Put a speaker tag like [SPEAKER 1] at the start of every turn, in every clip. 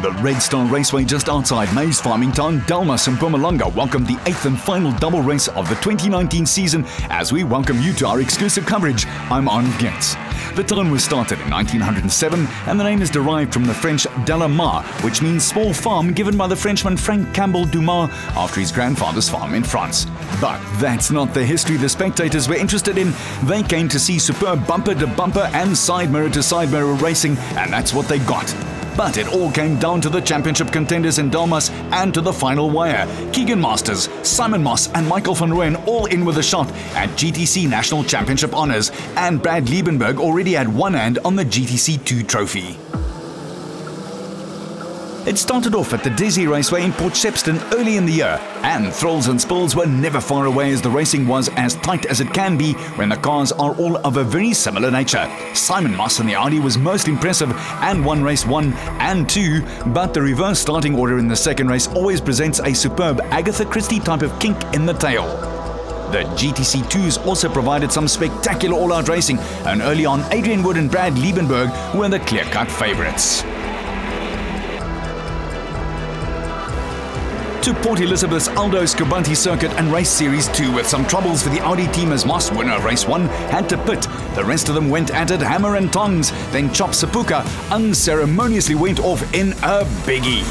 [SPEAKER 1] The Red Star Raceway just outside maize farming town Delmas in Mpumalanga welcomed the 8th and final double race of the 2019 season as we welcome you to our exclusive coverage. I'm Arnold Getz. The town was started in 1907 and the name is derived from the French Delmas, which means small farm, given by the Frenchman Frank Campbell Dumas after his grandfather's farm in France. But that's not the history the spectators were interested in. They came to see superb bumper-to-bumper and side mirror-to-side mirror racing, and that's what they got. But it all came down to the championship contenders in Delmas and to the final wire. KEAGAN Masters, Simon Moss and Michael van Rooyen all in with a shot at GTC National Championship honours, and Brad Liebenberg already had one hand on the GTC 2 trophy. It started off at the Delmas Raceway in Port Shepstone early in the year, and thrills and spills were never far away as the racing was as tight as it can be when the cars are all of a very similar nature. Simon Moss in the Audi was most impressive and won race 1 and 2, but the reverse starting order in the second race always presents a superb Agatha Christie type of kink in the tail. The GTC 2s also provided some spectacular all-out racing, and early on Adrian Wood and Brad Liebenberg were the clear-cut favourites. To Port Elizabeth's Aldo Scobanti circuit and race series 2 with some troubles for the Audi team as Moss, winner of race 1, had to pit. The rest of them went at it hammer and tongs. Then Chop Sepuka unceremoniously went off in a biggie.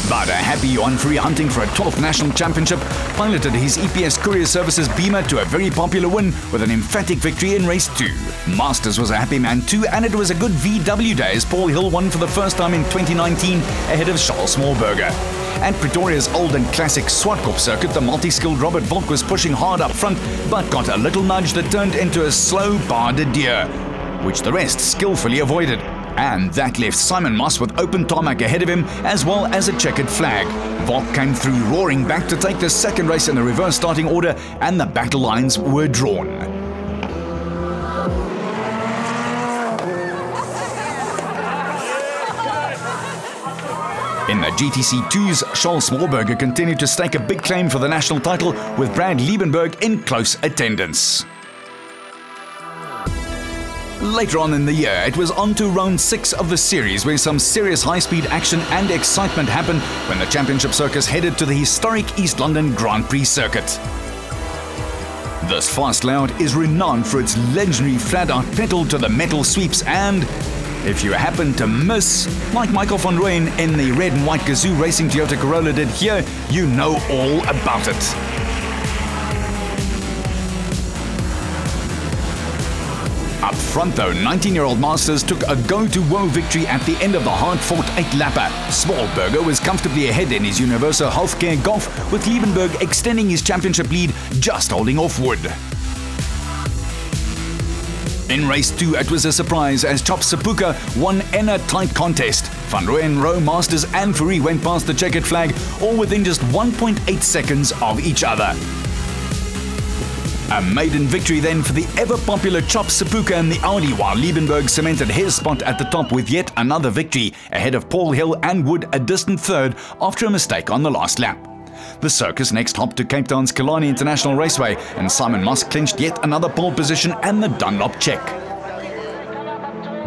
[SPEAKER 1] But a happy Untitled hunting for a 12th national championship piloted his EPS Courier Services Beamer to a very popular win with an emphatic victory in race 2. Masters was a happy man too, and it was a good VW day as Paul Hill won for the first time in 2019 ahead of Charles Smallberger. At Pretoria's old and classic Swartkop circuit, the multi-skilled Robert Volk was pushing hard up front but got a little nudge that turned into a slow pas de deux, which the rest skillfully avoided. And that left Simon Moss with open tarmac ahead of him, as well as a checkered flag. Volk came through roaring back to take the second race in the reverse starting order, and the battle lines were drawn. In the GTC 2s, Charles Smallberger continued to stake a big claim for the national title, with Brad Liebenberg in close attendance. Later on in the year, it was on to round 6 of the series, where some serious high-speed action and excitement happened when the championship circus headed to the historic East London Grand Prix circuit. This fast layout is renowned for its legendary flat-out pedal to the metal sweeps, and if you happen to miss, like Michael van Rooyen in the red and white Gazoo Racing Toyota Corolla did here, you know all about it. Up front though, 19-year-old Masters took a go-to-woe victory at the end of the hard-fought 8-lapper. Smallberger was comfortably ahead in his Universal Healthcare Golf, with Liebenberg extending his championship lead, just holding off Wood. In race 2, it was a surprise as Chop Sepuka won in a tight contest. Van Rooyen, Rowe, Masters and Fourie went past the checkered flag, all within just 1.8 seconds of each other. A maiden victory then for the ever-popular Chop Sepuka in the Audi, while Liebenberg cemented his spot at the top with yet another victory, ahead of Paul Hill and Wood a distant third after a mistake on the last lap. The circus next hopped to Cape Town's Killarney International Raceway, and Simon Moss clinched yet another pole position and the Dunlop check.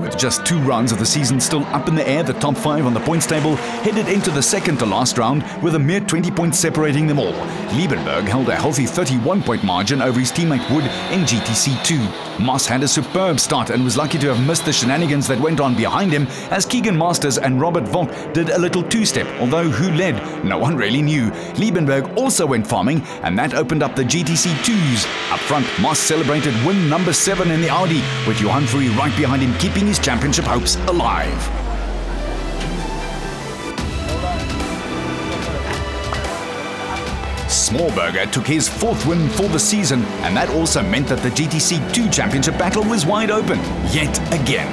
[SPEAKER 1] With just 2 rounds of the season still up in the air, the top 5 on the points table headed into the second to last round with a mere 20 points separating them all. Liebenberg held a healthy 31-point margin over his teammate Wood in GTC 2. Moss had a superb start and was lucky to have missed the shenanigans that went on behind him as KEAGAN Masters and Robert Volk did a little two-step, although who led, no one really knew. Liebenberg also went farming, and that opened up the GTC 2s. Up front, Moss celebrated win number 7 in the Audi, with Johan Fourie right behind him, keeping his championship hopes alive. Smallberger took his 4th win for the season, and that also meant that the GTC 2 championship battle was wide open, yet again.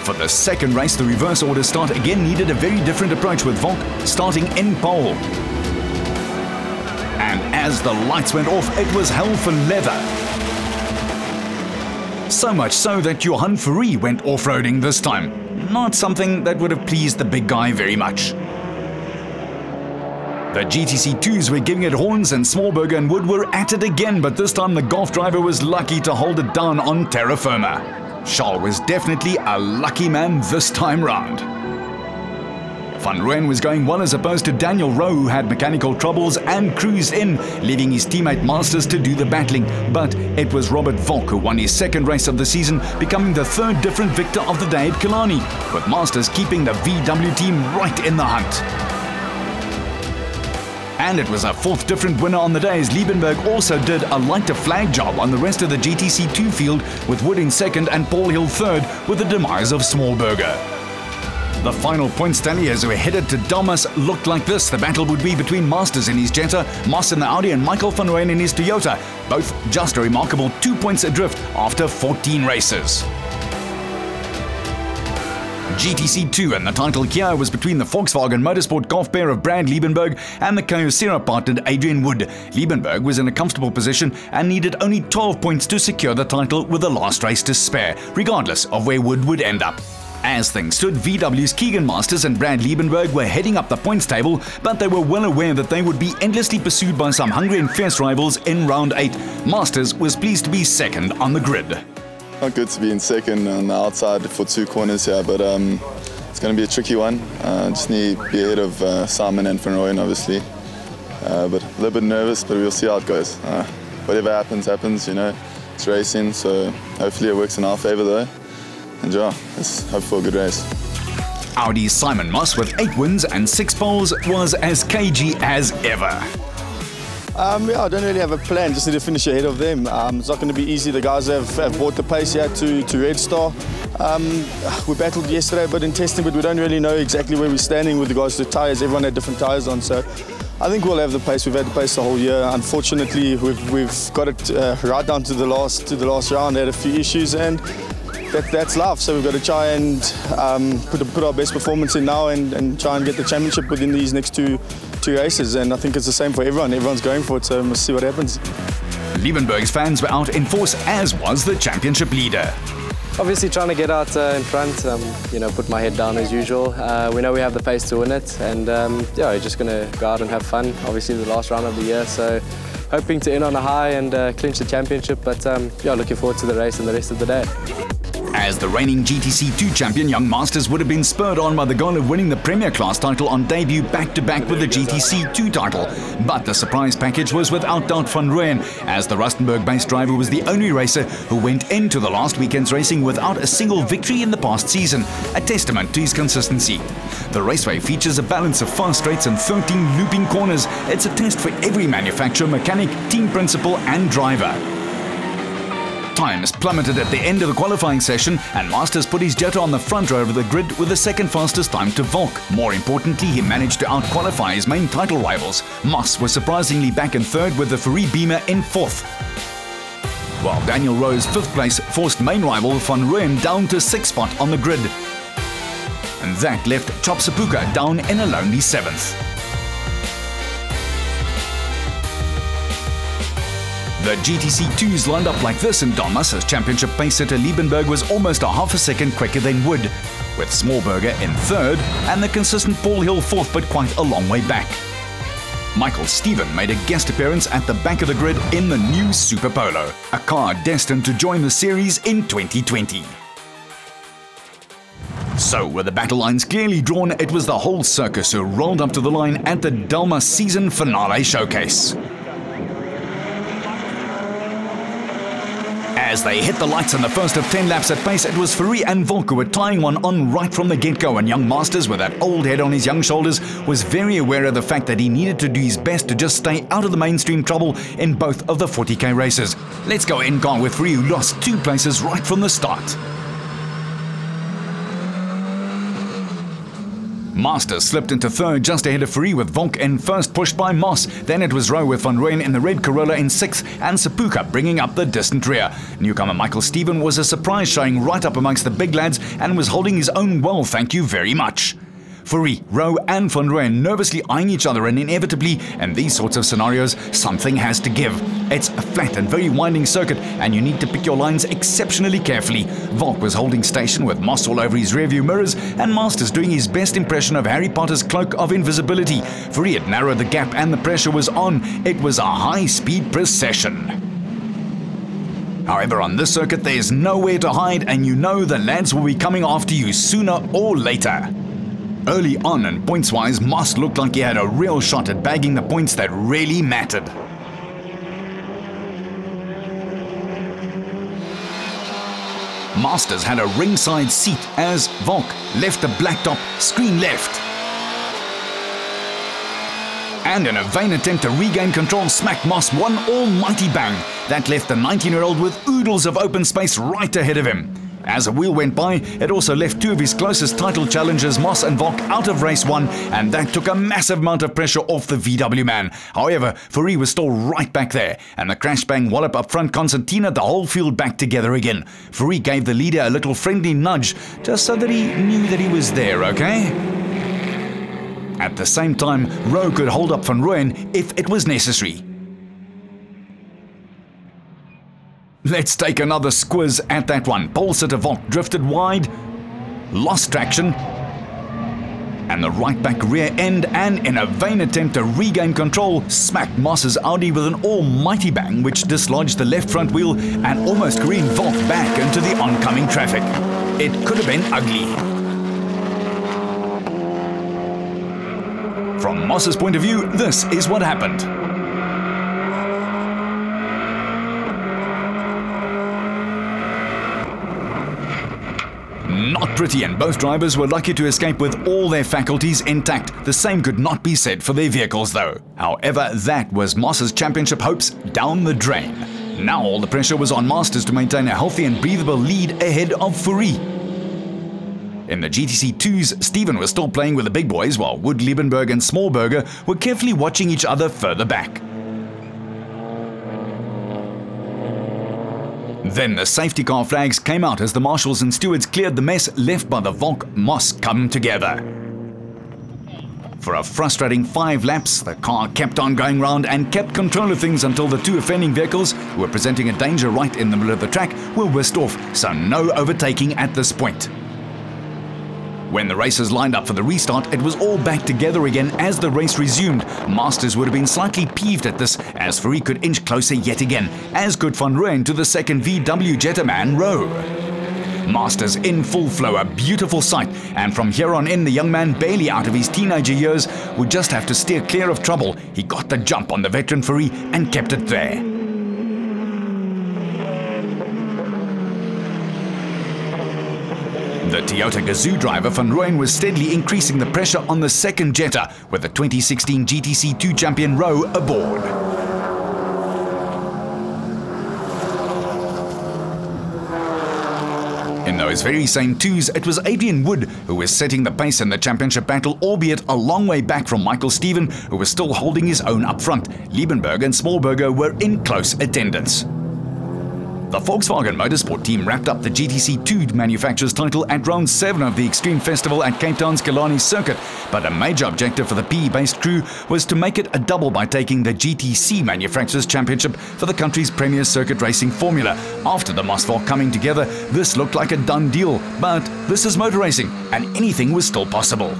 [SPEAKER 1] For the second race, the reverse order start again needed a very different approach, with Volk starting in pole. And as the lights went off, it was hell for leather. So much so that Johan Fourie went off-roading this time. Not something that would have pleased the big guy very much. The GTC2s were giving it horns and Smallberger and Wood were at it again, but this time the Golf driver was lucky to hold it down on terra firma. Charles was definitely a lucky man this time round. Van Rooyen was going well as opposed to Daniel Rowe, who had mechanical troubles and cruised in, leaving his teammate Masters to do the battling. But it was Robert Volk who won his second race of the season, becoming the third different victor of the day at Killarney, with Masters keeping the VW team right in the hunt. And it was a fourth different winner on the day, as Liebenberg also did a lighter flag job on the rest of the GTC2 field, with Wood in second and Paul Hill third, with the demise of Smallberger. The final points tally as we headed to Delmas looked like this. The battle would be between Masters in his Jetta, Moss in the Audi and Michael van Rooyen in his Toyota, both just a remarkable 2 points adrift after 14 races. GTC2 and the title Kia was between the Volkswagen Motorsport Golf pair of Brad Liebenberg and the Kyocera partnered Adrian Wood. Liebenberg was in a comfortable position and needed only 12 points to secure the title with the last race to spare, regardless of where Wood would end up. As things stood, VW's KEAGAN Masters and Brad Liebenberg were heading up the points table, but they were well aware that they would be endlessly pursued by some hungry and fierce rivals in round 8. Masters was pleased to be second on the grid.
[SPEAKER 2] Not good to be in second on the outside for 2 corners here, but it's going to be a tricky one. Just need to be ahead of Simon and Van Rooyen, obviously. But a little bit nervous, but we'll see how it goes. Whatever happens, happens, you know. It's racing, so hopefully it works in our favour though. And yeah, let's hope for a good race.
[SPEAKER 1] Audi's Simon Moss with 8 wins and 6 poles was as cagey as ever.
[SPEAKER 3] Yeah, I don't really have a plan, just need to finish ahead of them. It's not going to be easy. The guys have brought the pace here to Red Star. We battled yesterday but in testing, but we don't really know exactly where we're standing with regards to tyres. Everyone had different tyres on, so I think we'll have the pace. We've had the pace the whole year. Unfortunately, we've got it right down to the last round. Had a few issues, and that's life. So we've got to try and put our best performance in now and try and get the championship within these next two races. And I think it's the same for everyone. Everyone's going for it, so we'll see what happens.
[SPEAKER 1] Liebenberg's fans were out in force, as was the championship leader.
[SPEAKER 4] Obviously trying to get out in front, you know, put my head down as usual. We know we have the pace to win it, and yeah, we're just going to go out and have fun. Obviously the last round of the year, so hoping to end on a high and clinch the championship, but yeah, looking forward to the race and the rest of the day.
[SPEAKER 1] As the reigning GTC2 champion, Young Masters would have been spurred on by the goal of winning the Premier Class title on debut back-to-back with the GTC2 title. But the surprise package was without doubt Van Rooyen, as the Rustenburg-based driver was the only racer who went into the last weekend's racing without a single victory in the past season, a testament to his consistency. The raceway features a balance of fast straights and 13 looping corners. It's a test for every manufacturer, mechanic, team principal and driver. Times plummeted at the end of the qualifying session, and Masters put his Jetta on the front row of the grid with the second fastest time to Volk. More importantly, he managed to out-qualify his main title rivals. Moss was surprisingly back in third with the Ferrari Beamer in fourth, while Daniel Rowe's fifth place forced main rival Van Rooyen down to 6th spot on the grid. And that left Chop Sepuka down in a lonely 7th. The GTC2s lined up like this in Delmas, as championship pace-setter Liebenberg was almost a half a second quicker than Wood, with Smallberger in third and the consistent Paul Hill fourth, but quite a long way back. Michael Stephen made a guest appearance at the back of the grid in the new Super Polo, a car destined to join the series in 2020. So, with the battle lines clearly drawn, it was the whole circus who rolled up to the line at the Delmas season finale showcase. As they hit the lights in the first of 10 laps at pace, it was Ferrari and Volk who were tying one on right from the get-go, and Young Masters, with that old head on his young shoulders, was very aware of the fact that he needed to do his best to just stay out of the mainstream trouble in both of the 40k races. Let's go in-car with Ferrari, who lost 2 places right from the start. Masters slipped into third just ahead of Ferrari, with Volk in first, pushed by Moss. Then it was Rowe with Van Rooyen in the red Corolla in 6th, and Sepuka bringing up the distant rear. Newcomer Michael Stephen was a surprise, showing right up amongst the big lads and was holding his own well, thank you very much. Fourie, Rowe and Van Rooyen nervously eyeing each other, and inevitably, in these sorts of scenarios, something has to give. It's a flat and very winding circuit, and you need to pick your lines exceptionally carefully. Volk was holding station with moss all over his rearview mirrors, and Masters doing his best impression of Harry Potter's cloak of invisibility. Fourie had narrowed the gap and the pressure was on. It was a high-speed procession. However, on this circuit, there's nowhere to hide, and you know the lads will be coming after you sooner or later. Early on, and points-wise, Moss looked like he had a real shot at bagging the points that really mattered. Masters had a ringside seat as Volk left the blacktop, screen left. And in a vain attempt to regain control, smacked Moss one almighty bang. That left the 19-year-old with oodles of open space right ahead of him. As a wheel went by, it also left two of his closest title challengers, Moss and Volk, out of race one, and that took a massive amount of pressure off the VW man. However, Fourie was still right back there, and the crash bang wallop up front concertina the whole field back together again. Fourie gave the leader a little friendly nudge, just so that he knew that he was there, okay? At the same time, Rowe could hold up Van Rooyen if it was necessary. Let's take another squiz at that one. Pole sitter Volk drifted wide, lost traction, and the right back rear end, and in a vain attempt to regain control, smacked Moss's Audi with an almighty bang which dislodged the left front wheel and almost careened Volk back into the oncoming traffic. It could have been ugly. From Moss's point of view, this is what happened. Not pretty, and both drivers were lucky to escape with all their faculties intact. The same could not be said for their vehicles though. However, that was Moss's championship hopes down the drain. Now all the pressure was on Masters to maintain a healthy and breathable lead ahead of Fourie. In the GTC 2s, Stephen was still playing with the big boys, while Wood, Liebenberg and Smallberger were carefully watching each other further back. Then the safety car flags came out as the marshals and stewards cleared the mess left by the Volk-Moss come together. For a frustrating 5 laps, the car kept on going round and kept control of things until the two offending vehicles, who were presenting a danger right in the middle of the track, were whisked off, so no overtaking at this point. When the racers lined up for the restart, it was all back together again as the race resumed. Masters would have been slightly peeved at this, as Fourie could inch closer yet again, as could Van Rooyen to the second VW Jetta man, Rowe. Masters in full flow, a beautiful sight, and from here on in, the young man, barely out of his teenager years, would just have to steer clear of trouble. He got the jump on the veteran Fourie and kept it there. The Toyota Gazoo driver Van Rooyen was steadily increasing the pressure on the second Jetta, with the 2016 GTC 2 champion Rowe aboard. In those very same 2s, it was Adrian Wood who was setting the pace in the championship battle, albeit a long way back from Michael Stephen, who was still holding his own up front. Liebenberg and Smallberger were in close attendance. The Volkswagen Motorsport team wrapped up the GTC 2 manufacturer's title at round 7 of the Extreme Festival at Cape Town's Killarney circuit, but a major objective for the PE-based crew was to make it a double by taking the GTC manufacturer's championship for the country's premier circuit racing formula. After the Moss-Volk coming together, this looked like a done deal, but this is motor racing, and anything was still possible.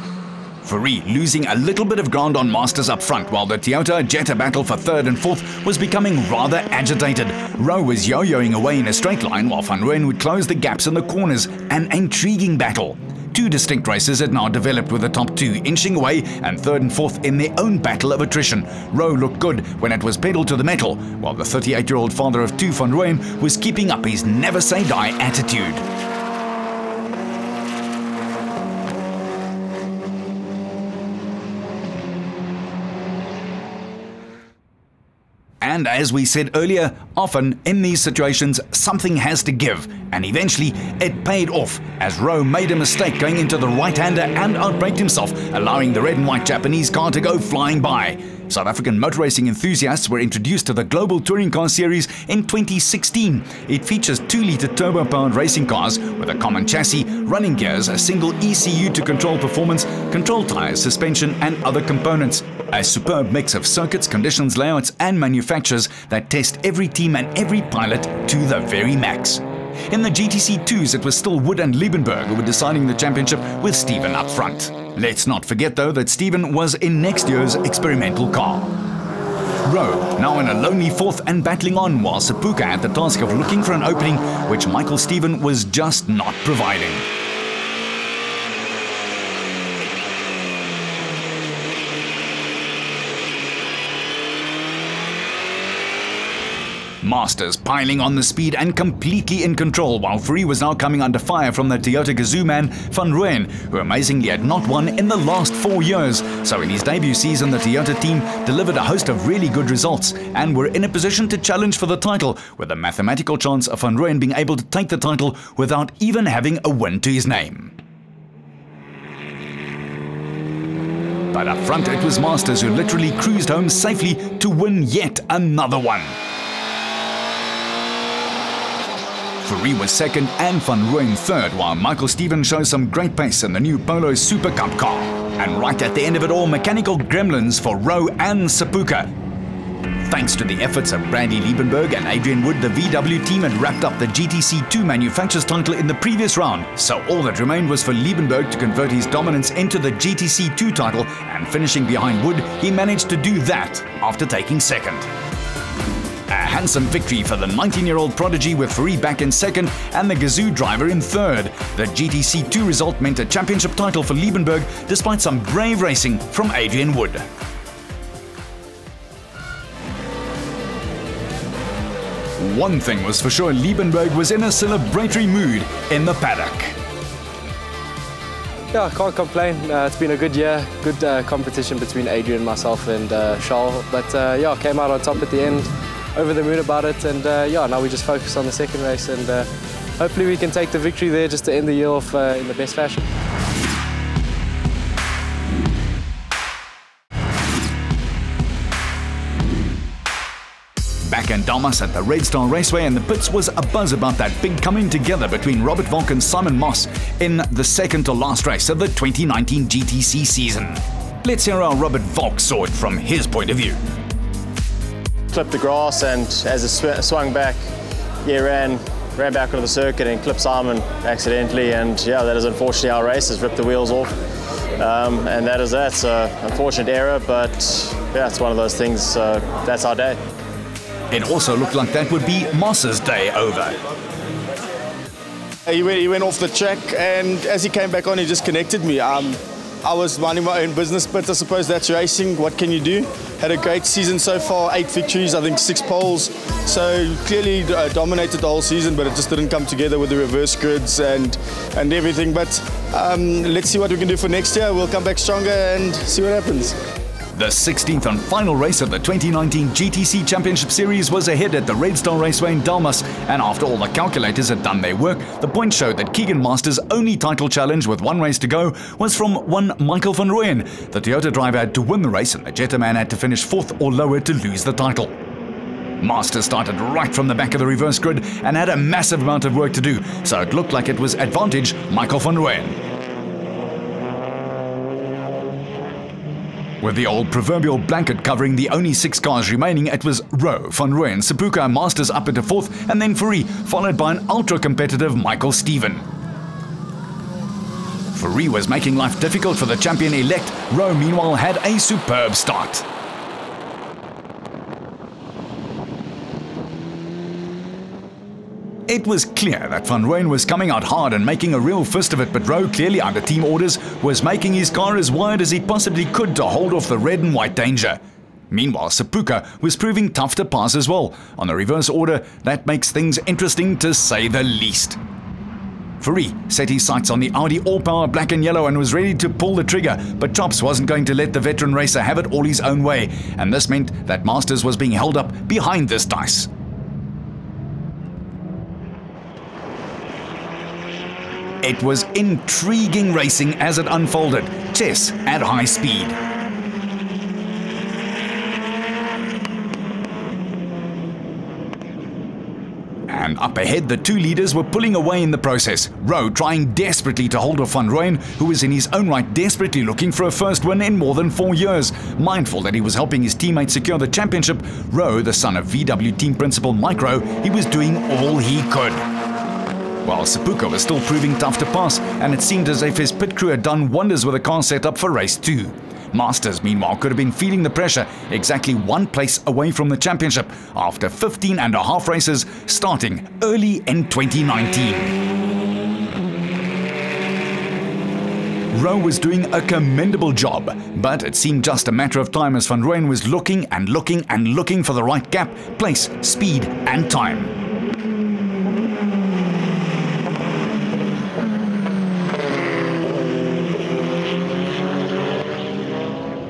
[SPEAKER 1] Fourie losing a little bit of ground on Masters up front, while the Toyota Jetta battle for 3rd and 4th was becoming rather agitated. Rowe was yo-yoing away in a straight line, while Van Rooyen would close the gaps in the corners. An intriguing battle. Two distinct races had now developed, with the top 2 inching away and 3rd and 4th in their own battle of attrition. Rowe looked good when it was pedal to the metal, while the 38-year-old father of 2 Van Rooyen was keeping up his never-say-die attitude. And as we said earlier, often in these situations something has to give, and eventually it paid off as Rowe made a mistake going into the right-hander and outbraked himself, allowing the red and white Japanese car to go flying by. South African motor racing enthusiasts were introduced to the Global Touring Car Series in 2016. It features 2-litre turbo-powered racing cars with a common chassis, running gears, a single ECU to control performance, control tyres, suspension and other components. A superb mix of circuits, conditions, layouts and manufacturers that test every team and every pilot to the very max. In the GTC 2s, it was still Wood and Liebenberg who were deciding the championship with Stephen up front. Let's not forget though that Stephen was in next year's experimental car. Rowe, now in a lonely fourth and battling on, while Sepuka had the task of looking for an opening which Michael Stephen was just not providing. Masters piling on the speed and completely in control, while Fourie was now coming under fire from the Toyota Gazoo man Van Rooyen, who amazingly had not won in the last 4 years. So in his debut season, the Toyota team delivered a host of really good results and were in a position to challenge for the title, with a mathematical chance of Van Rooyen being able to take the title without even having a win to his name. But up front it was Masters who literally cruised home safely to win yet another one. Fourie was second and Van Rooyen third, while Michael Stephen shows some great pace in the new Polo Super Cup car. And right at the end of it all, mechanical gremlins for Rowe and Sepuka. Thanks to the efforts of Bradley Liebenberg and Adrian Wood, the VW team had wrapped up the GTC 2 manufacturer's title in the previous round, so all that remained was for Liebenberg to convert his dominance into the GTC 2 title, and finishing behind Wood, he managed to do that after taking second. A handsome victory for the 19-year-old prodigy, with Fourie back in second and the Gazoo driver in third. The GTC 2 result meant a championship title for Liebenberg despite some brave racing from Adrian Wood. One thing was for sure, Liebenberg was in a celebratory mood in the paddock.
[SPEAKER 4] Yeah, I can't complain. It's been a good year, good competition between Adrian, myself and Charles. But yeah, came out on top at the end. Over the moon about it, and yeah, now we just focus on the second race, and hopefully we can take the victory there just to end the year off in the best fashion.
[SPEAKER 1] Back in Delmas at the Red Star Raceway in the pits was a buzz about that big coming together between Robert Volk and Simon Moss in the second to last race of the 2019 GTC season. Let's hear how Robert Volk saw it from his point of view.
[SPEAKER 5] Clipped the grass, and as it swung back, yeah, ran back onto the circuit and clipped Simon accidentally, and yeah, that is unfortunately our race, has ripped the wheels off, and that is that. So unfortunate error, but yeah, it's one of those things. That's our day.
[SPEAKER 1] It also looked like that would be Moss's day over.
[SPEAKER 3] He went off the track, and as he came back on, he just connected me. I was minding my own business, but I suppose that's racing. What can you do? Had a great season so far, 8 victories, I think 6 poles. So clearly dominated the whole season, but it just didn't come together with the reverse grids and everything. But let's see what we can do for next year. We'll come back stronger and see what happens.
[SPEAKER 1] The 16th and final race of the 2019 GTC Championship Series was ahead at the Red Star Raceway in Delmas, and after all the calculators had done their work, the points showed that KEAGAN Masters' only title challenge with 1 race to go was from one Michael Van Rooyen. The Toyota driver had to win the race, and the Jetta man had to finish 4th or lower to lose the title. Masters started right from the back of the reverse grid and had a massive amount of work to do, so it looked like it was advantage Michael Van Rooyen. With the old proverbial blanket covering the only 6 cars remaining, it was Rowe, Van Rooyen, Sepuka and Masters up into 4th, and then Fourie, followed by an ultra-competitive Michael Stephen. Fourie was making life difficult for the champion-elect. Rowe, meanwhile, had a superb start. It was clear that Van Rooyen was coming out hard and making a real fist of it, but Rowe, clearly under team orders, was making his car as wide as he possibly could to hold off the red and white danger. Meanwhile, Sepuka was proving tough to pass as well. On the reverse order, that makes things interesting to say the least. Fourie set his sights on the Audi all-power black and yellow and was ready to pull the trigger, but Chops wasn't going to let the veteran racer have it all his own way, and this meant that Masters was being held up behind this dice. It was intriguing racing as it unfolded, chess at high speed. And up ahead, the two leaders were pulling away in the process. Rowe trying desperately to hold off Van Rooyen, who was in his own right desperately looking for a first win in more than 4 years. Mindful that he was helping his teammate secure the championship, Rowe, the son of VW team principal Mike Rowe, he was doing all he could. While Seppuku was still proving tough to pass, and it seemed as if his pit crew had done wonders with the car set up for race 2. Masters, meanwhile, could have been feeling the pressure, exactly 1 place away from the championship after 15 and a half races starting early in 2019. Rowe was doing a commendable job, but it seemed just a matter of time as Van Rooyen was looking and looking and looking for the right gap, place, speed and time.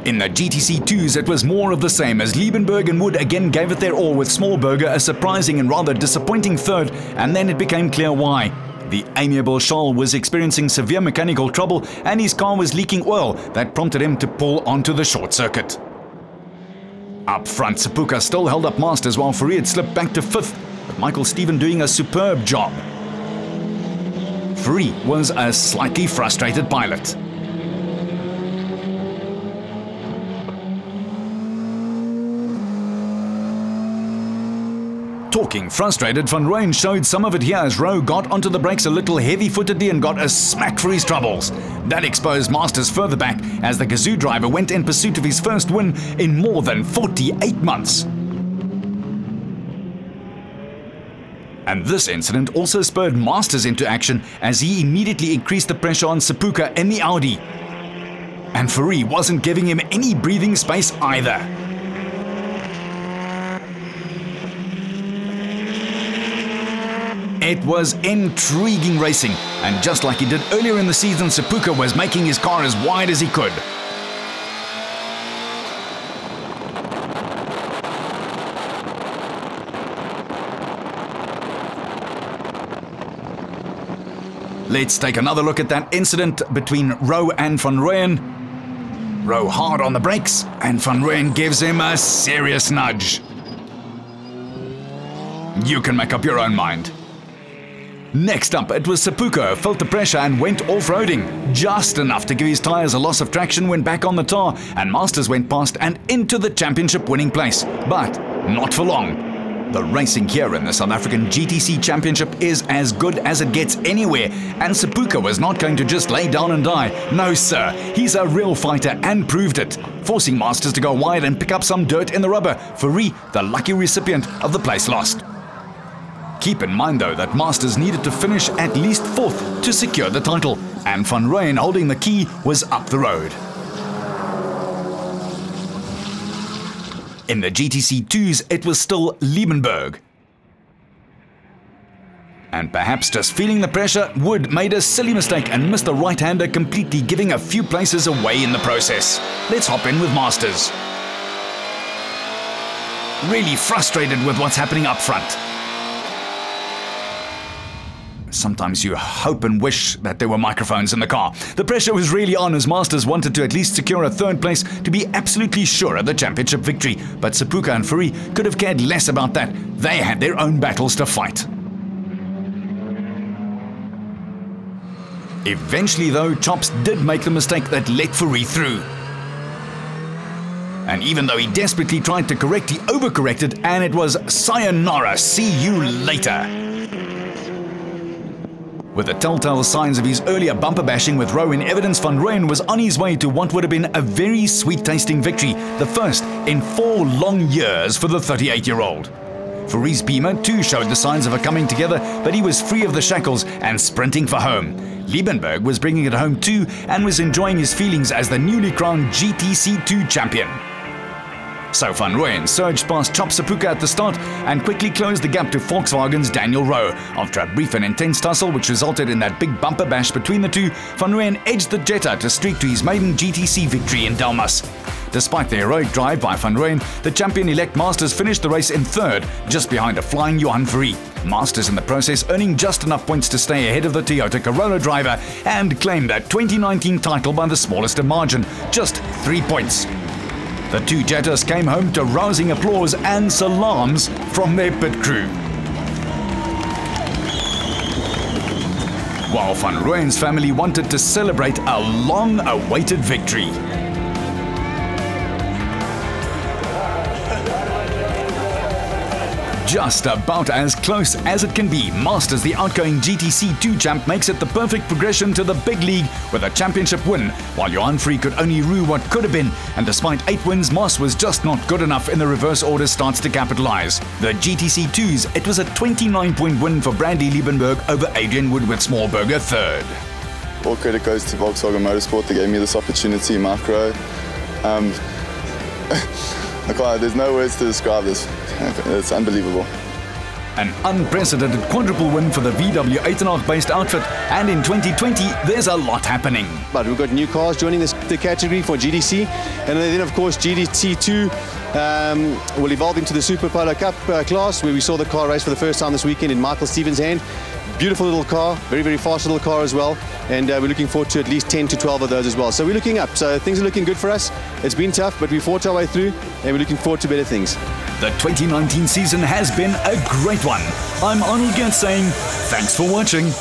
[SPEAKER 1] In the GTC 2s, it was more of the same as Liebenberg and Wood again gave it their all, with Smallberger a surprising and rather disappointing third, and then it became clear why. The amiable Charles was experiencing severe mechanical trouble and his car was leaking oil that prompted him to pull onto the short circuit. Up front, Seppuku still held up Masters while Fourie had slipped back to 5th, with Michael Steven doing a superb job. Fourie was a slightly frustrated pilot. Talking frustrated, Van Rooyen showed some of it here as Rowe got onto the brakes a little heavy-footedly and got a smack for his troubles. That exposed Masters further back as the Gazoo driver went in pursuit of his first win in more than 48 months. And this incident also spurred Masters into action as he immediately increased the pressure on Seppuku in the Audi. And Fourie wasn't giving him any breathing space either. It was intriguing racing, and just like he did earlier in the season, Seppuku was making his car as wide as he could. Let's take another look at that incident between Rowe and Van Rooyen. Rowe hard on the brakes, and Van Rooyen gives him a serious nudge. You can make up your own mind. Next up, it was Seppuku who felt the pressure and went off-roading, just enough to give his tyres a loss of traction when back on the tar, and Masters went past and into the championship winning place, but not for long. The racing here in the South African GTC Championship is as good as it gets anywhere, and Seppuku was not going to just lay down and die. No sir, he's a real fighter and proved it, forcing Masters to go wide and pick up some dirt in the rubber, Fourie the lucky recipient of the place lost. Keep in mind though that Masters needed to finish at least 4th to secure the title, and Van Rooyen holding the key was up the road. In the GTC 2s, it was still Liebenberg. And perhaps just feeling the pressure, Wood made a silly mistake and missed the right-hander completely, giving a few places away in the process. Let's hop in with Masters. Really frustrated with what's happening up front. Sometimes you hope and wish that there were microphones in the car. The pressure was really on as Masters wanted to at least secure a 3rd place to be absolutely sure of the championship victory. But Seppuku and Fourie could have cared less about that. They had their own battles to fight. Eventually though, Chops did make the mistake that let Fourie through. And even though he desperately tried to correct, he overcorrected, and it was sayonara, see you later. With the telltale signs of his earlier bumper bashing with Rowe in evidence, Van Rooyen was on his way to what would have been a very sweet-tasting victory, the first in 4 long years for the 38-year-old. Fourie's Beamer too showed the signs of a coming together, but he was free of the shackles and sprinting for home. Liebenberg was bringing it home too and was enjoying his feelings as the newly crowned GTC 2 champion. So Van Rooyen surged past Chop Seppuku at the start and quickly closed the gap to Volkswagen's Daniel Rowe. After a brief and intense tussle which resulted in that big bumper bash between the two, Van Rooyen edged the Jetta to streak to his maiden GTC victory in Delmas. Despite the heroic drive by Van Rooyen, the champion-elect Masters finished the race in 3rd, just behind a flying Johan Fourie. Masters in the process earning just enough points to stay ahead of the Toyota Corolla driver and claim that 2019 title by the smallest margin, just 3 points. The two Jettas came home to rousing applause and salams from their pit crew. while Van Rooyen's family wanted to celebrate a long-awaited victory. Just about as close as it can be, Masters, the outgoing GTC 2 champ, makes it the perfect progression to the big league with a championship win, while Johan Free could only rue what could have been, and despite 8 wins, Moss was just not good enough in the reverse order starts to capitalise. The GTC 2s, it was a 29-point win for Brandy Liebenberg over Adrian Woodward Smallberger third.
[SPEAKER 2] All credit goes to Volkswagen Motorsport. They gave me this opportunity, Mark Rowe. There's no words to describe this. It's unbelievable.
[SPEAKER 1] An unprecedented quadruple win for the VW 8.5 based outfit, and in 2020 there's a lot happening.
[SPEAKER 6] But we've got new cars joining the category for GTC, and then of course GTC 2 will evolve into the Super Polo Cup class, where we saw the car race for the first time this weekend in Michael Stevens' hand. Beautiful little car, very, very fast little car as well, and we're looking forward to at least 10 to 12 of those as well. So we're looking up, so things are looking good for us. It's been tough, but we fought our way through, and we're looking forward to better things.
[SPEAKER 1] The 2019 season has been a great one. I'm Arnold Gant saying thanks for watching.